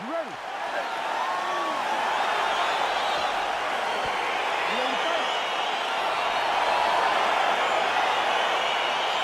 You ready?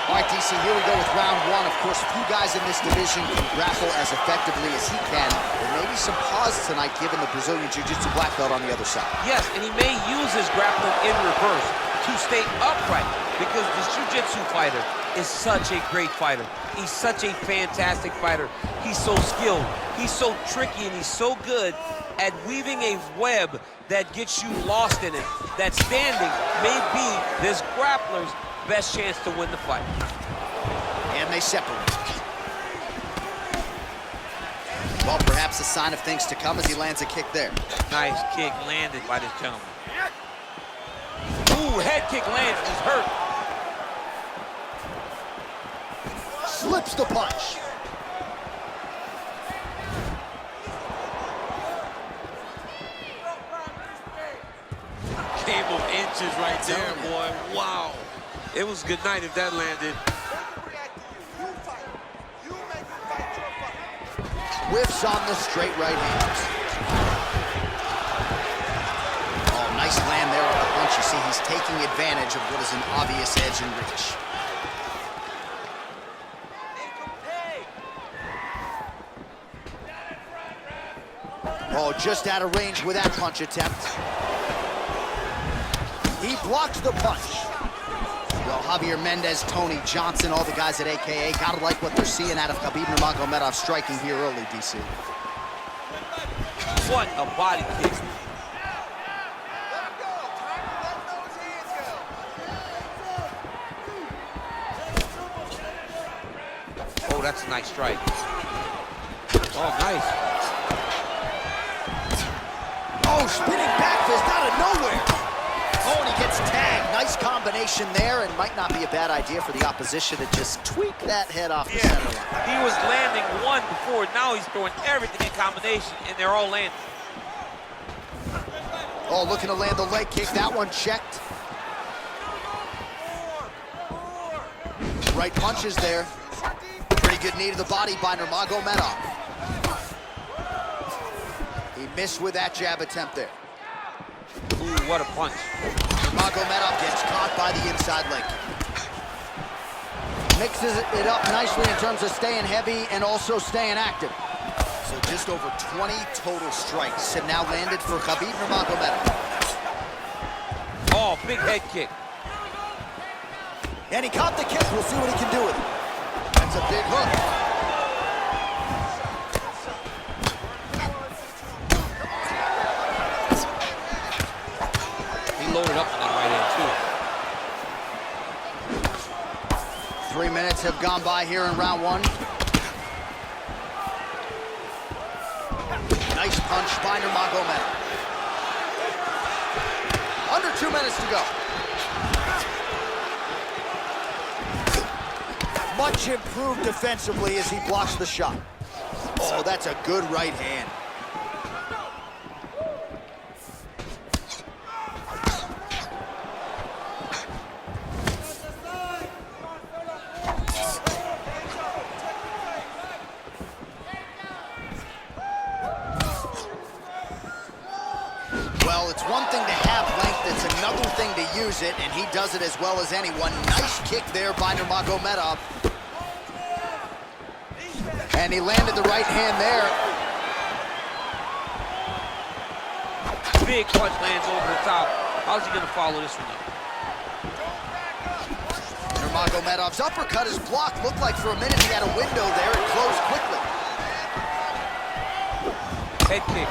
All right, DC, here we go with round one. Of course, few guys in this division can grapple as effectively as he can. There may be some pause tonight given the Brazilian Jiu-Jitsu black belt on the other side. Yes, and he may use his grappling in reverse to stay upright because this Jiu-Jitsu fighter is such a great fighter. He's such a fantastic fighter. He's so skilled, he's so tricky, and he's so good at weaving a web that gets you lost in it. That standing may be this grappler's best chance to win the fight. And they separate. Well, perhaps a sign of things to come as he lands a kick there. Nice kick landed by this gentleman. Ooh, head kick lands, he's hurt. Slips the punch. Game of inches right there, boy. Wow. It was a good night if that landed. Whiffs on the straight right hand. Oh, nice land there with the punch. You see, he's taking advantage of what is an obvious edge and reach. Oh, just out of range with that punch attempt. He blocks the punch. Well, Javier Mendez, Tony Johnson, all the guys at AKA, gotta like what they're seeing out of Khabib Nurmagomedov striking here early, DC. What a body kick. Oh, that's a nice strike. Oh, nice. Oh, spinning back fist out of nowhere. Oh, and he gets tagged. Nice combination there, and might not be a bad idea for the opposition to just tweak that head off the center line. He was landing one before. Now he's throwing everything in combination, and they're all landing. Oh, looking to land the leg kick. That one checked. Right punches there. Pretty good knee to the body by Nurmagomedov. He missed with that jab attempt there. Ooh, what a punch. Nurmagomedov gets caught by the inside leg. Mixes it up nicely in terms of staying heavy and also staying active. So just over 20 total strikes have now landed for Khabib Nurmagomedov. Oh, big head kick. And he caught the kick. We'll see what he can do with it. That's a big hook. Loaded up on that right hand, too. 3 minutes have gone by here in round one. Nice punch by Nurmagomedov. Under 2 minutes to go. Much improved defensively as he blocks the shot. Oh, that's a good right hand. Well, it's one thing to have length, it's another thing to use it, and he does it as well as anyone. Nice kick there by Nurmagomedov. And he landed the right hand there. Big punch lands over the top. How's he gonna follow this one up? Nurmagomedov's uppercut is blocked. Looked like for a minute he had a window there. It closed quickly. Head kick.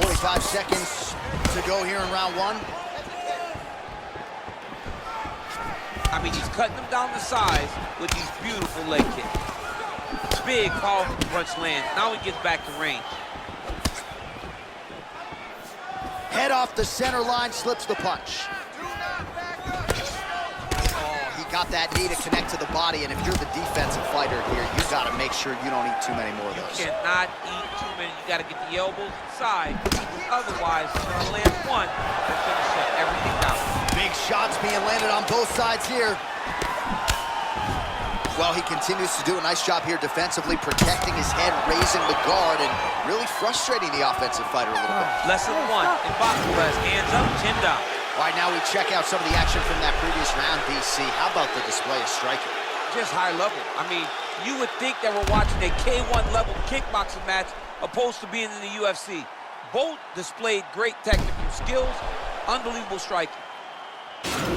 45 seconds to go here in round one. I mean, he's cutting them down to size with these beautiful leg kicks. Big, powerful punch lands. Now he gets back to range. Head off the center line, slips the punch. He got that knee to connect to the body, and if you're the defensive fighter here, you got to make sure you don't eat too many more of those. You cannot eat too many. You got to get the elbows inside. Otherwise, you're going to land one that's going to shut everything down. Big shots being landed on both sides here. Well, he continues to do a nice job here defensively, protecting his head, raising the guard, and really frustrating the offensive fighter a little bit. Lesson one in boxing class, hands up, chin down. All right, now we check out some of the action from that previous round, DC. How about the display of striking? Just high level. I mean, you would think that we're watching a K1 level kickboxing match opposed to being in the UFC. Both displayed great technical skills, unbelievable striking.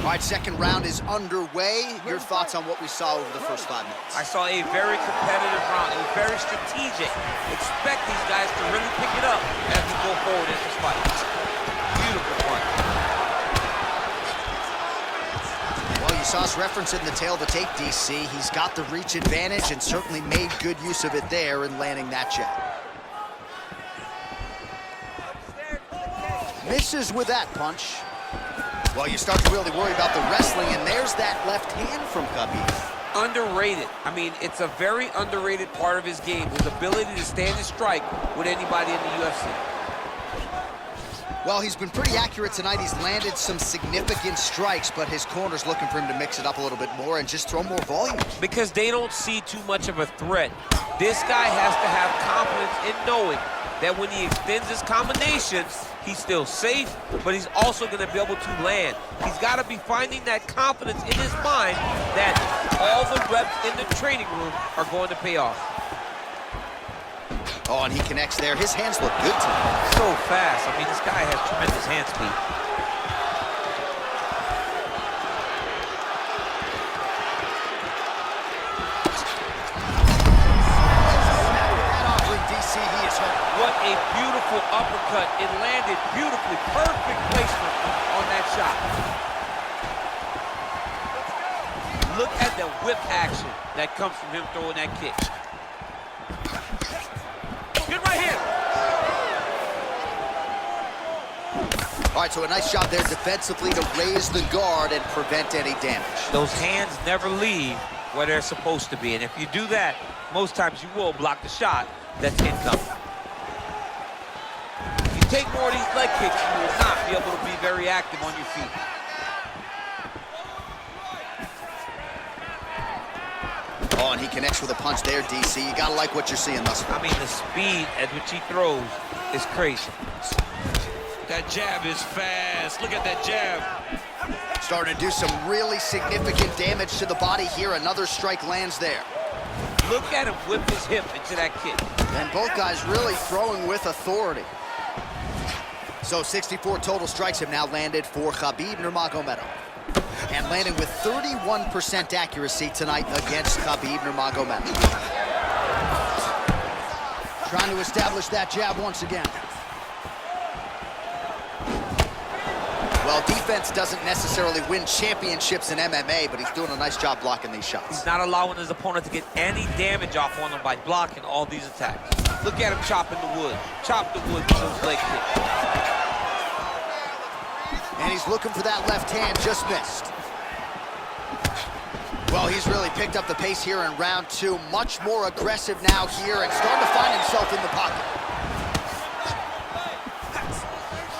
All right, second round is underway. Your thoughts on what we saw over the first 5 minutes? I saw a very competitive round. It was very strategic. Expect these guys to really pick it up as we go forward in this fight. Beautiful fight. Well, you saw us referencing the tail of the tape, DC. He's got the reach advantage and certainly made good use of it there in landing that jab. Misses with that punch. Well, you start to really worry about the wrestling, and there's that left hand from Khabib. Underrated. I mean, it's a very underrated part of his game, his ability to stand and strike with anybody in the UFC. Well, he's been pretty accurate tonight. He's landed some significant strikes, but his corner's looking for him to mix it up a little bit more and just throw more volume. Because they don't see too much of a threat. This guy has to have confidence in knowing that when he extends his combinations, he's still safe, but he's also going to be able to land. He's got to be finding that confidence in his mind that all the reps in the training room are going to pay off. Oh, and he connects there. His hands look good tonight. So fast. I mean, this guy has tremendous hand speed. What a beautiful uppercut. It landed beautifully. Perfect placement on that shot. Look at the whip action that comes from him throwing that kick. Good right hand. All right, so a nice job there defensively to raise the guard and prevent any damage. Those hands never leave where they're supposed to be. And if you do that, most times you will block the shot that's incoming. Take more of these leg kicks, you will not be able to be very active on your feet. Oh, and he connects with a punch there, DC. You gotta like what you're seeing thus far. I mean, the speed at which he throws is crazy. That jab is fast. Look at that jab. Starting to do some really significant damage to the body here. Another strike lands there. Look at him whip his hip into that kick. And both guys really throwing with authority. So 64 total strikes have now landed for Habib Nurmagamedov. And landing with 31% accuracy tonight against Khabib Nurmagomedov. Trying to establish that jab once again. Well, defense doesn't necessarily win championships in MMA, but he's doing a nice job blocking these shots. He's not allowing his opponent to get any damage off on him by blocking all these attacks. Look at him chopping the wood. Chop the wood with those leg kicks. And he's looking for that left hand, just missed. Well, he's really picked up the pace here in round 2. Much more aggressive now here and starting to find himself in the pocket.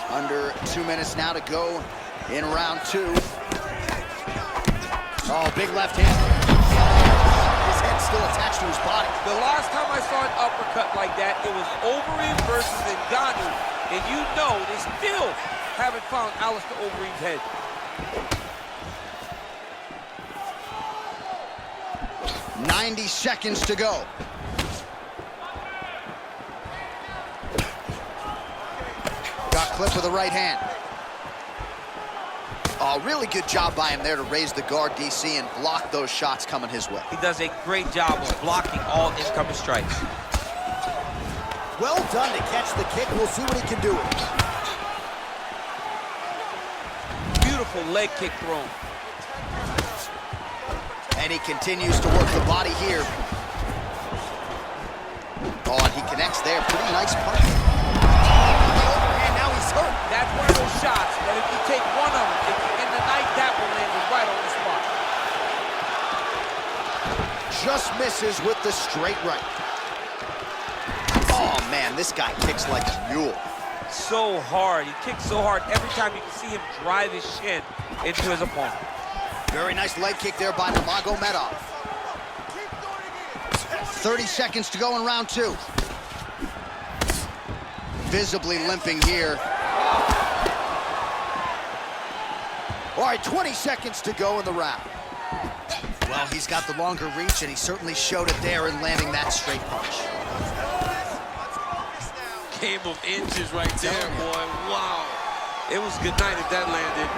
Under 2 minutes now to go in round 2. Oh, big left hand. His head's still attached to his body. The last time I saw an uppercut like that, it was Overeem versus Ngannou. And you know they still haven't found Alistair Overeem's head. "90 seconds to go. Got clipped with the right hand. Oh, really good job by him there to raise the guard, DC, and block those shots coming his way. He does a great job of blocking all incoming strikes. Well done to catch the kick. We'll see what he can do with it. Beautiful leg kick thrown. And he continues to work the body here. Oh, and he connects there. Pretty nice punch. And now he's hurt. That's one of those shots that if you take one of them, if you end the night, that one lands right on the spot. Just misses with the straight right. Oh, man, this guy kicks like a mule. So hard. He kicks so hard every time you can see him drive his shin into his opponent. Very nice leg kick there by Nurmagomedov. 30 seconds to go in round 2. Visibly limping here. All right, 20 seconds to go in the round. Well, he's got the longer reach, and he certainly showed it there in landing that straight punch. Game of inches right there, boy. Wow. It was good night if that landed.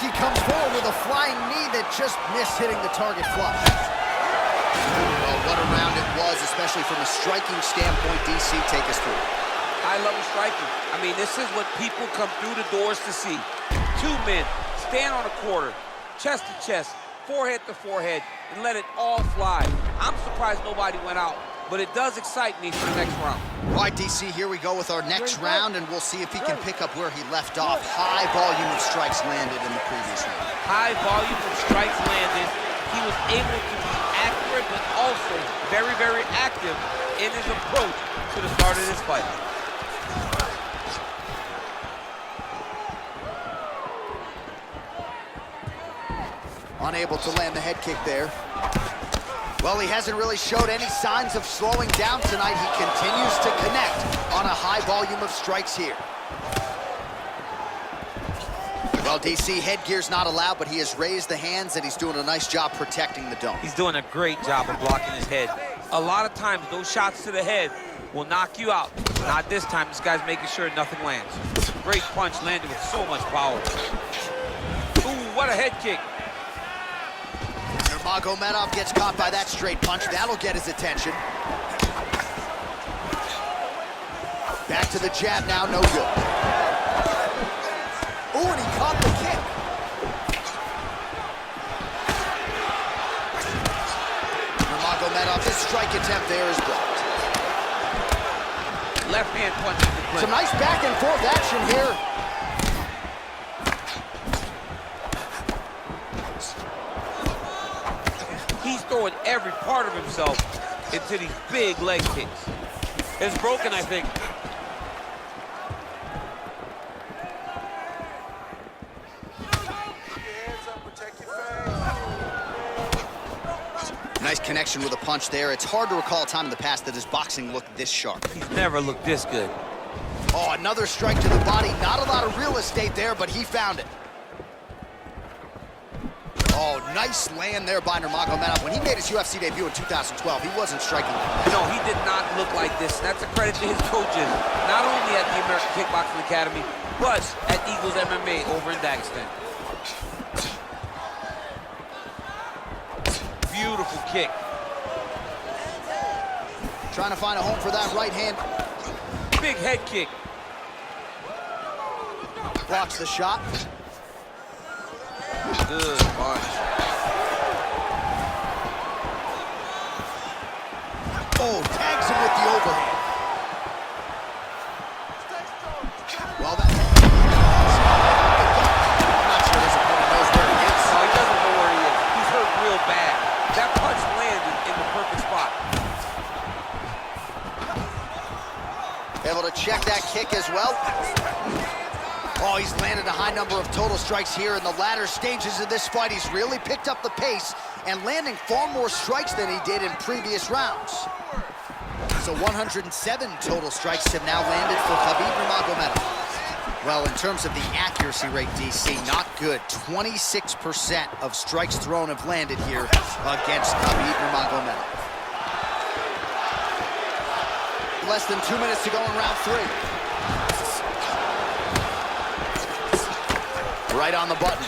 He comes forward with a flying knee that just missed hitting the target flush. Well, what a round it was, especially from a striking standpoint. DC, take us through. I love striking. I mean, this is what people come through the doors to see. 2 men stand on a quarter, chest to chest, forehead to forehead, and let it all fly. I'm surprised nobody went out, but it does excite me for the next round. All right, DC, here we go with our next round, and we'll see if he can pick up where he left off. High volume of strikes landed in the previous round. High volume of strikes landed. He was able to be accurate, but also very, very active in his approach to the start of this fight. Unable to land the head kick there. Well, he hasn't really showed any signs of slowing down tonight. He continues to connect on a high volume of strikes here. Well, DC, headgear's not allowed, but he has raised the hands, and he's doing a nice job protecting the dome. He's doing a great job of blocking his head. A lot of times, those shots to the head will knock you out. Not this time. This guy's making sure nothing lands. Great punch landed with so much power. Ooh, what a head kick. Nurmagomedov gets caught by that straight punch. That'll get his attention. Back to the jab now, no good. Ooh, and he caught the kick. Nurmagomedov, his strike attempt there is blocked. Left hand punch in the play. Some nice back and forth action here. He's throwing every part of himself into these big leg kicks. It's broken, I think. Nice connection with a punch there. It's hard to recall a time in the past that his boxing looked this sharp. He's never looked this good. Oh, another strike to the body. Not a lot of real estate there, but he found it. Oh, nice land there by Nurmagomedov. When he made his UFC debut in 2012, he wasn't striking like that. No, he did not look like this. That's a credit to his coaches, not only at the American Kickboxing Academy, but at Eagles MMA over in Dagestan. Beautiful kick. Trying to find a home for that right hand. Big head kick. Blocks the shot. Good punch. Oh, tags him with the overhand. Well, that... I'm not sure his opponent knows where he is. No, he doesn't know where he is. He's hurt real bad. That punch landed in the perfect spot. Able to check that kick as well. Oh, he's landed a high number of total strikes here in the latter stages of this fight. He's really picked up the pace and landing far more strikes than he did in previous rounds. So 107 total strikes have now landed for Khabib Nurmagomedov. Well, in terms of the accuracy rate, DC, not good. 26% of strikes thrown have landed here against Khabib Nurmagomedov. Less than 2 minutes to go in round 3. Right on the button.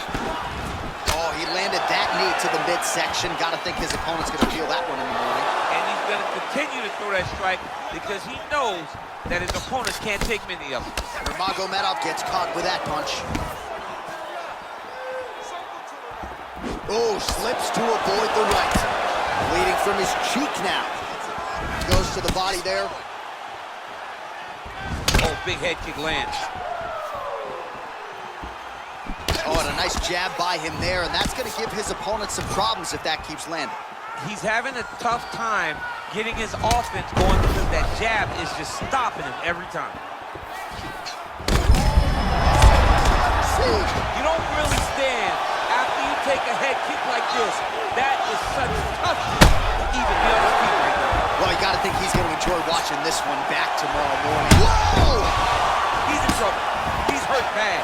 Oh, he landed that knee to the midsection. Got to think his opponent's going to feel that one in the morning. And he's going to continue to throw that strike because he knows that his opponents can't take many of them. Nurmagomedov gets caught with that punch. Oh, slips to avoid the right. Bleeding from his cheek now. Goes to the body there. Oh, big head kick lands. Oh, and a nice jab by him there, and that's going to give his opponent some problems if that keeps landing. He's having a tough time getting his offense going because that jab is just stopping him every time. enjoy watching this one back tomorrow morning. Whoa! He's in trouble. He's hurt bad.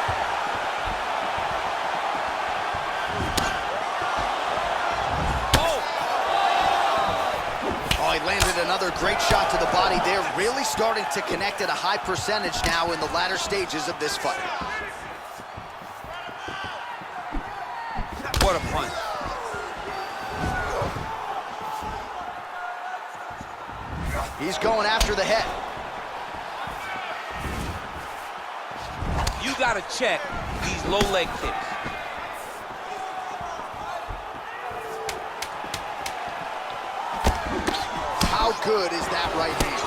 Oh, he landed another great shot to the body. They're really starting to connect at a high percentage now in the latter stages of this fight. What a punch. He's going after the head. You gotta check these low leg kicks. How good is that right hand?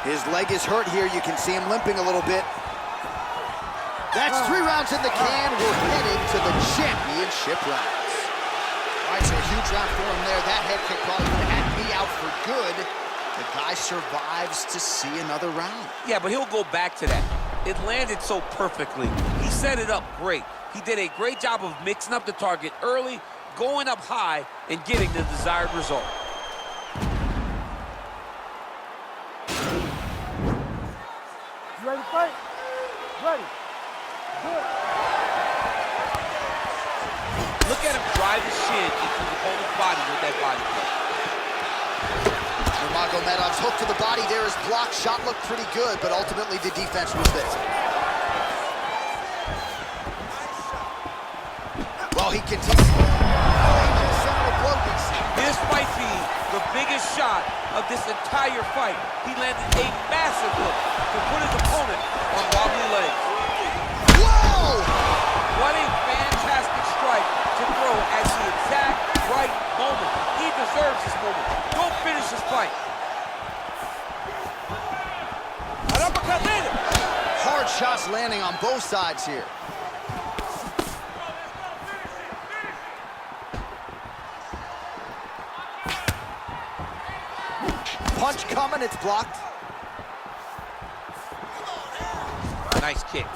His leg is hurt here. You can see him limping a little bit. That's 3 rounds in the can. We're headed to the championship rounds. All right, so a huge round for him there. That head kick probably would have had me out for good. The guy survives to see another round. Yeah, but he'll go back to that. It landed so perfectly. He set it up great. He did a great job of mixing up the target early, going up high, and getting the desired result. You ready to fight? Ready. Good. Look at him drive his shin into the opponent's body with that body kick. Nurmagomedov's hook to the body there is blocked. Shot looked pretty good, but ultimately the defense was there. Well, he continues. This might be the biggest shot of this entire fight. He landed a massive hook to put his opponent on wobbly legs. Whoa! What a fantastic strike to throw at the exact right moment. He deserves this moment. Go finish this fight. An uppercut landed. Hard shots landing on both sides here. Punch coming, it's blocked. Nice kick.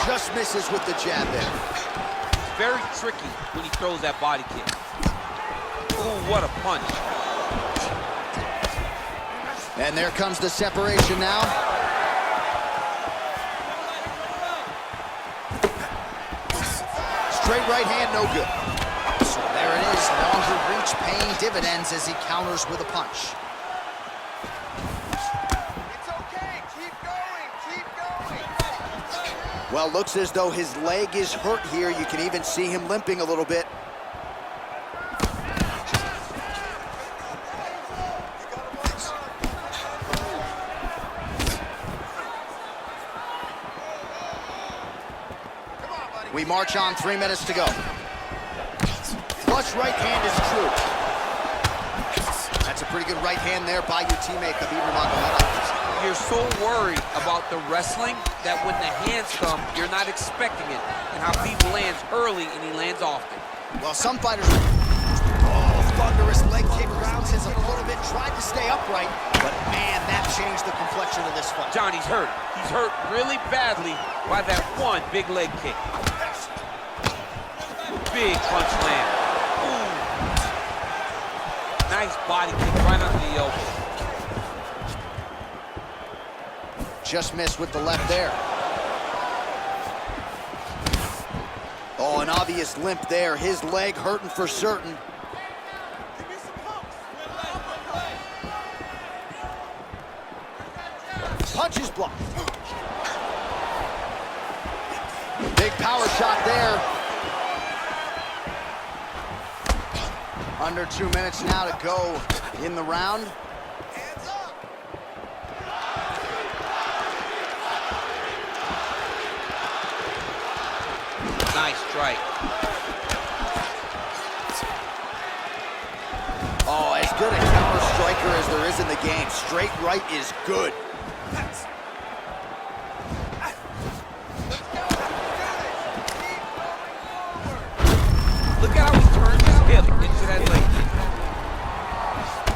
Just misses with the jab there. Very tricky when he throws that body kick. Ooh, what a punch. And there comes the separation now. Straight right hand, no good. So there it is, longer reach paying dividends as he counters with a punch. It's okay. Keep going. Keep going. Well, looks as though his leg is hurt here. You can even see him limping a little bit. We march on, 3 minutes to go. Flush right hand is true. That's a pretty good right hand there by your teammate, Khabib Nurmagamedov. You're so worried about the wrestling that when the hands come, you're not expecting it. And Habib lands early and he lands often. Well, some fighters... Oh, thunderous leg kick rounds his a little bit, tried to stay upright, but man, that changed the complexion of this fight. Johnny's hurt. He's hurt really badly by that one big leg kick. Big punch land. Ooh. Nice body kick right under the elbow. Just missed with the left there. Oh, an obvious limp there. His leg hurting for certain. Punch is blocked. Big power shot there. Under 2 minutes now to go in the round. Nice strike. Oh, as good a counter striker as there is in the game. Straight right is good. Look at how he turns his hip into that leg.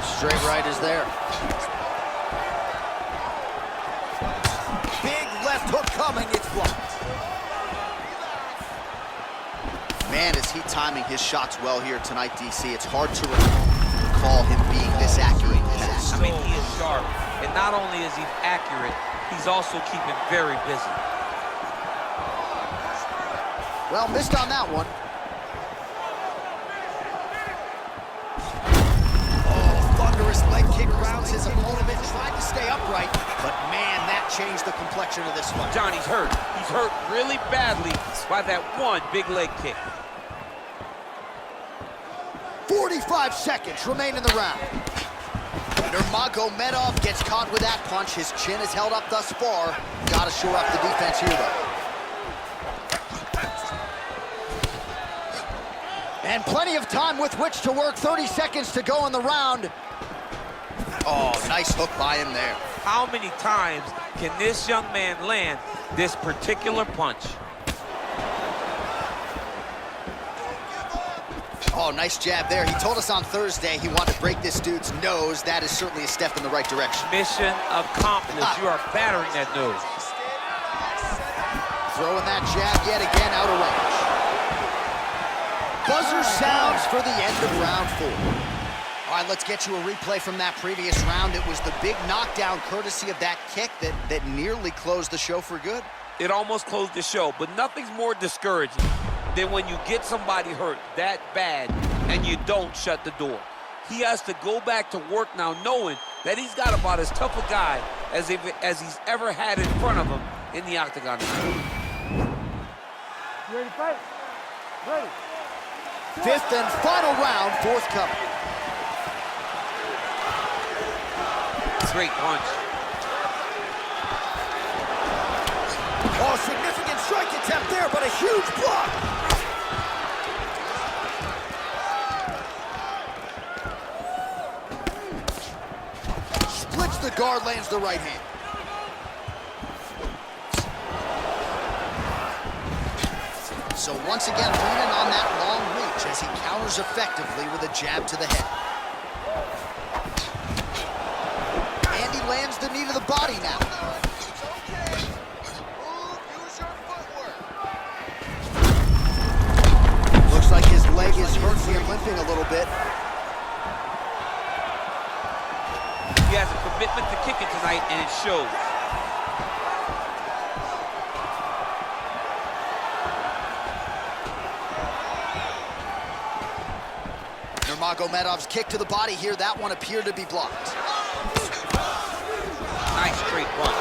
Straight right is there. left hook coming, it's blocked. Man, is he timing his shots well here tonight, DC. It's hard to recall him being this accurate in the past. I mean, he is sharp. And not only is he accurate, he's also keeping very busy. Well, missed on that one. Oh, thunderous leg kick grounds his opponent, tried to stay upright, but man, that changed the complexion of this one. Johnny's hurt. He's hurt really badly by that one big leg kick. 45 seconds remain in the round. Nurmagomedov gets caught with that punch. His chin is held up thus far. Gotta shore up the defense here, though. And plenty of time with which to work. 30 seconds to go in the round. Oh, nice hook by him there. How many times can this young man land this particular punch? Oh, nice jab there. He told us on Thursday he wanted to break this dude's nose. That is certainly a step in the right direction. Mission accomplished. You are battering that nose. Throwing that jab yet again out of range. Buzzer sounds for the end of round 4. All right, let's get you a replay from that previous round. It was the big knockdown courtesy of that kick that nearly closed the show for good. It almost closed the show, but nothing's more discouraging than when you get somebody hurt that bad and you don't shut the door. He has to go back to work now knowing that he's got about as tough a guy as he's ever had in front of him in the octagon. You ready to fight? Ready. 5th and final round, forthcoming. Great punch. Oh, significant strike attempt there, but a huge block. Splits the guard, lands the right hand. So once again, leaning on that long reach as he counters effectively with a jab to the head. And he lands the knee to the body now. It's okay. Move, use your footwork. Looks like his leg is hurting him, limping a little bit. He has a commitment to kicking tonight, and it shows. Nurmagomedov's kick to the body here, that one appeared to be blocked. Nice straight punch.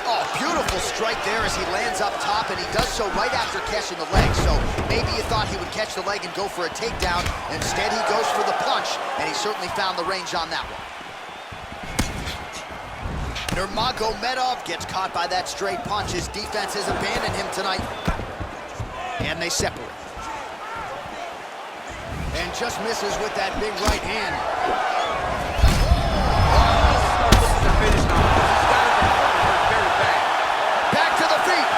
Oh, beautiful strike there as he lands up top, and he does so right after catching the leg. So maybe you thought he would catch the leg and go for a takedown. Instead, he goes for the punch, and he certainly found the range on that one. Nurmagomedov gets caught by that straight punch. His defense has abandoned him tonight, and they separate. And just misses with that big right hand. Finish now. He's got his opponent hurt very bad. Back to the feet.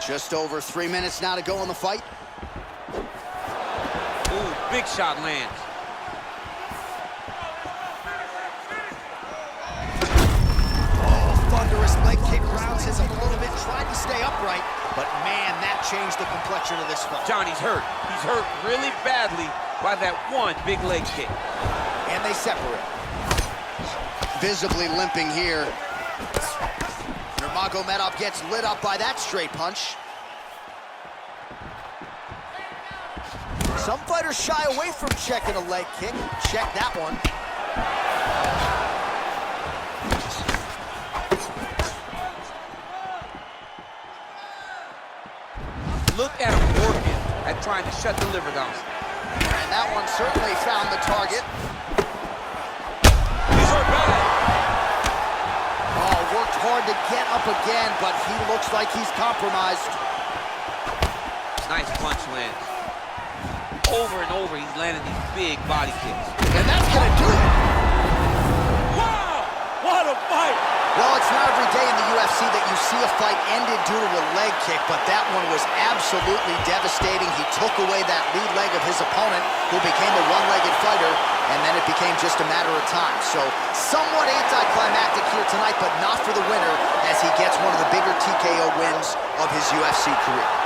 Just over 3 minutes now to go in the fight. Ooh, big shot lands. Thunderous leg kick grounds his opponent, tried to stay upright, but man, that changed the complexion of this fight. Johnny's hurt. He's hurt really badly by that one big leg kick. And they separate. Visibly limping here. Nurmagomedov gets lit up by that straight punch. Some fighters shy away from checking a leg kick. Check that one. Look at him working at trying to shut the liver down. And that one certainly found the target. He's hurt bad. Oh, worked hard to get up again, but he looks like he's compromised. Nice punch lands. Over and over, he's landing these big body kicks. And that's gonna do it. Wow! What a fight! Well, it's not every day in the UFC that you see a fight ended due to a leg kick, but that one was absolutely devastating. He took away that lead leg of his opponent, who became a one-legged fighter, and then it became just a matter of time. So somewhat anticlimactic here tonight, but not for the winner, as he gets one of the bigger TKO wins of his UFC career.